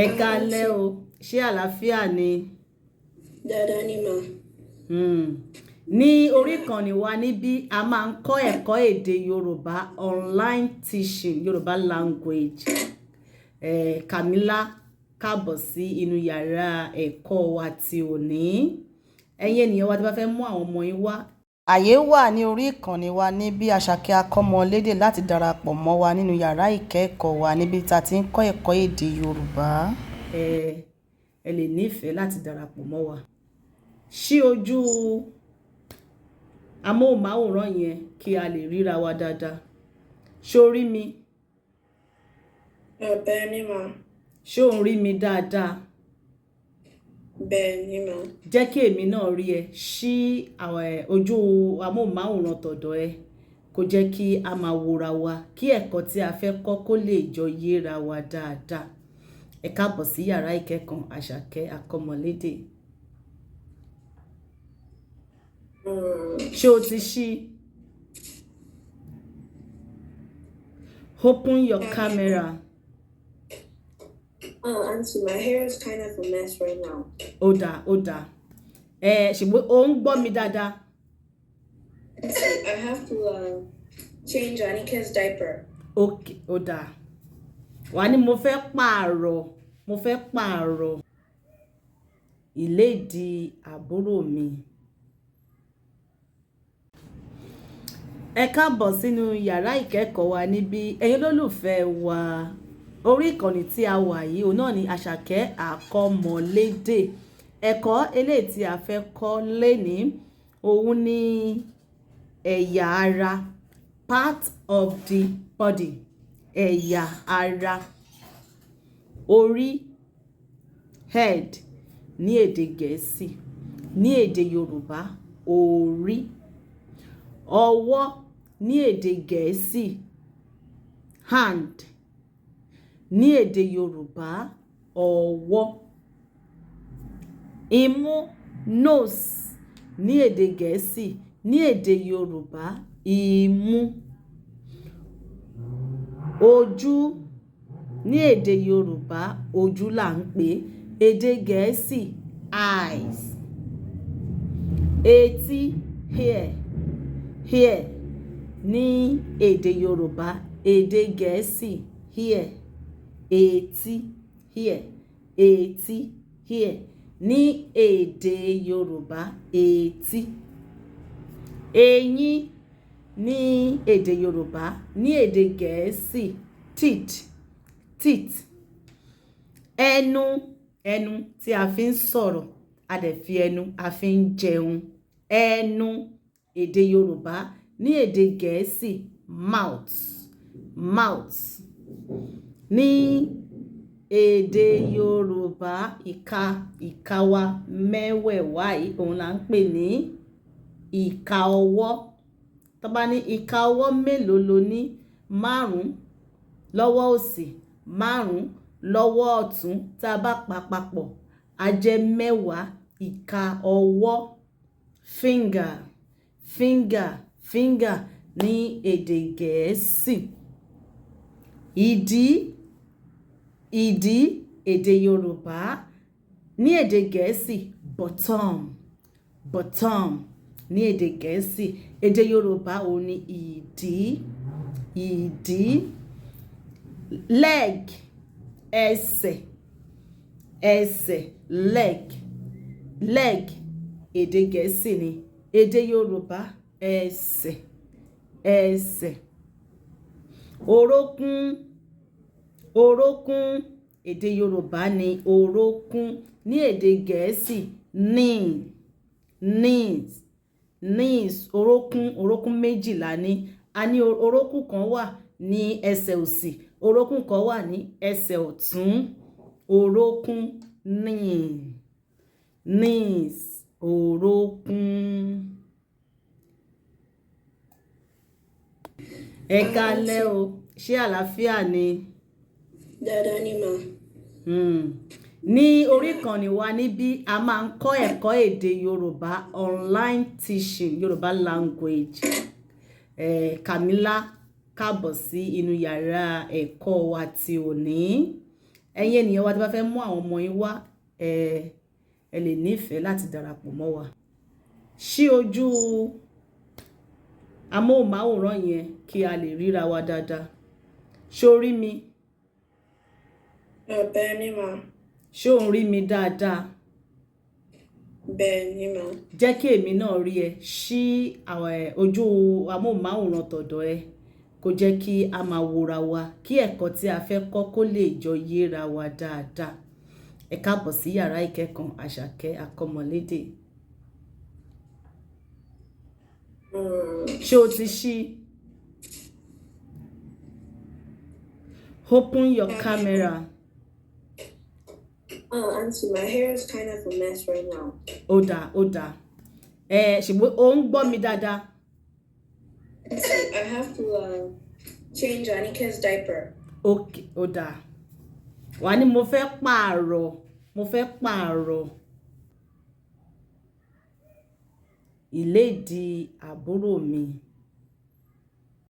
Ẹ káalẹ́ o, ṣé àlàáfíà ni? Dáadáa ni mà. Ní orí ìkànnì wa níbí a máa ń kọ́ ẹ̀kọ́ èdè Yorùbá online teaching Yorùbá language. Kàmílá káàbọ̀ sí inú yàrá ẹ̀kọ́ wa ti òní. Ẹ̀yin ènìyàn wa tí bá fẹ́ mú àwọn ọmọ yín wá. Àyè wà ní orí ìkànnì wa níbí Àṣàkẹ́ Akọ́mọlédè láti darapọ̀ mọ́ wa nínú yàrá ìkẹ́kọ̀ọ́ wa níbi tá a ti ń kọ́ ẹ̀kọ́ èdè Yorùbá. Ẹ lè nífẹ̀ẹ́ láti darapọ̀ mọ́ wa. Ṣí ojú amóhùnmáwòrán yẹn kí a lè ríra wa dáadáa. Ṣé o rí mi? Bẹ́ẹ̀ ni mà. Ṣé o ń rí mi dáadáa? Bẹ́ẹ̀ ni mà. Jẹ́ kí èmi náà rí ẹ. Ṣí ojú amóhùnmáwòrán tọ̀dọ̀ ẹ kó jẹ́ kí a máa wòra wa kí ẹ̀kọ́ tí a fẹ́ kọ́ kó lè jọ yéra wa dáadáa. Ẹ káàbọ̀ sí yàrá ìkẹ́kọ̀ọ́ Àṣàkẹ́ Akọ́mọlédè. Ṣé o ti ṣí? Open your camera. Auntie, my hair is kind of a mess right now. Ó dáa. Ṣùgbọ́n o ń gbọ́ mi dáadáa. I have to change Anike's diaper. Okay, ó dáa. Wà ní mo fẹ́ pààrọ̀ ìlédìí àbúrò mi. Ẹ káàbọ̀ sínú yàrá ìkẹ́kọ̀ọ́ wa níbí ẹ̀yin olólùfẹ́ wa. Orí ìkànnì tí a wà yìí òun náà ni Àṣàkẹ́ Akọ́mọlédè. Ẹ̀kọ́ eléyìí tí a fẹ́ kọ́ lénìí òun ni ẹ̀yà ara, part of the body. Ẹ̀yà ara, orí, head ní èdè Gẹ̀ẹ́sì, ní èdè Yorùbá orí. Ọwọ́ ní èdè Gẹ̀ẹ́sì hand, ní èdè Yorùbá ọwọ́. Imú nose ní èdè Gẹ̀ẹ́sì, ní èdè Yorùbá imú. Ojú ní èdè Yorùbá ojú là ń pè, èdè Gẹ̀ẹ́sì eyes. Etí ear ní èdè Yorùbá, èdè Gẹ̀ẹ́sì ear. Etí ear ní èdè Yorùbá etí. Eyín ní èdè Yorùbá, ní èdè Gẹ̀ẹ́sì teeth. Ẹnu tí a fi ń sọ̀rọ̀, a dẹ̀ fi ẹnu a fi ń jẹun. Ẹnu èdè Yorùbá, ní èdè Gẹ̀ẹ́sì mouth. Ní èdè Yorùbá ìka wa mẹ́wẹ̀ẹ̀wá yìí òun là ń pè ní ìka ọwọ́. Tó bá ní ìka ọwọ́ mélòó lo ní? 5 lọ́wọ́ òsì, 5 lọ́wọ́ ọ̀tún. Tá a bá pa papọ̀ á jẹ́ 10 ìka ọwọ́. Finger ní èdè Gẹ̀ẹ́sì. Ìdí èdè Yorùbá, ní èdè Gẹ̀ẹ́sì bottom ní èdè Gẹ̀ẹ́sì. Èdè Yorùbá òun ni ìdí. Leg ẹsẹ̀ leg èdè Gẹ̀ẹ́sì ni, èdè Yorùbá ẹsẹ̀. Orókún èdè Yorùbá ni orókún, ní èdè Gẹ̀ẹ́sì knees. Orókún méjìlá ni. A ní orókún kan wà ní ẹsẹ̀ òsì, orókún kan wà ní ẹsẹ̀ ọ̀tún. Orókún knees orókún. Ẹ káalẹ́ o, ṣé àlàáfíà ni? Dáadáa ni mà. Ní orí ìkànnì wa níbí a máa ń kọ́ ẹ̀kọ́ èdè Yorùbá online teaching Yorùbá language. Kàmílá káàbọ̀ sí inú yàrá ẹ̀kọ́ wa ti òní. ẹ̀yin ènìyàn wa tí bá fẹ́ mú àwọn ọmọ yín wá ẹ lè nífẹ̀ẹ́ láti darapọ̀ mọ́ wa. Ṣí ojú amóhùnmáwòrán yẹn kí a lè ríra wa dáadáa. Ṣé o rí mi? Bẹ́ẹ̀ ni mà. Ṣé o ń rí mi dáadáa? Bẹ́ẹ̀ ni mà. Jẹ́ kí èmi náà rí ẹ. Ṣí ojú amóhùnmáwòrán tọ̀dọ̀ ẹ kó jẹ́ kí a máa wòra wa kí ẹ̀kọ́ tí a fẹ́ kọ́ kó lè jọ yéra wa dáadáa. Ẹ káàbọ̀ sí yàrá ìkẹ́kọ̀ọ́ Àṣàkẹ́ Akọ́mọlédè. Ṣé o ti ṣí? Open your camera. Auntie, my hair is kind of a mess right now. Ó dáa. Ṣùgbọ́n o ń gbọ́ mi dáadáa. I have to change Anike's diaper. Okay, ó dáa. Wà ní mo fẹ́ pààrọ̀ ìlédìí àbúrò mi.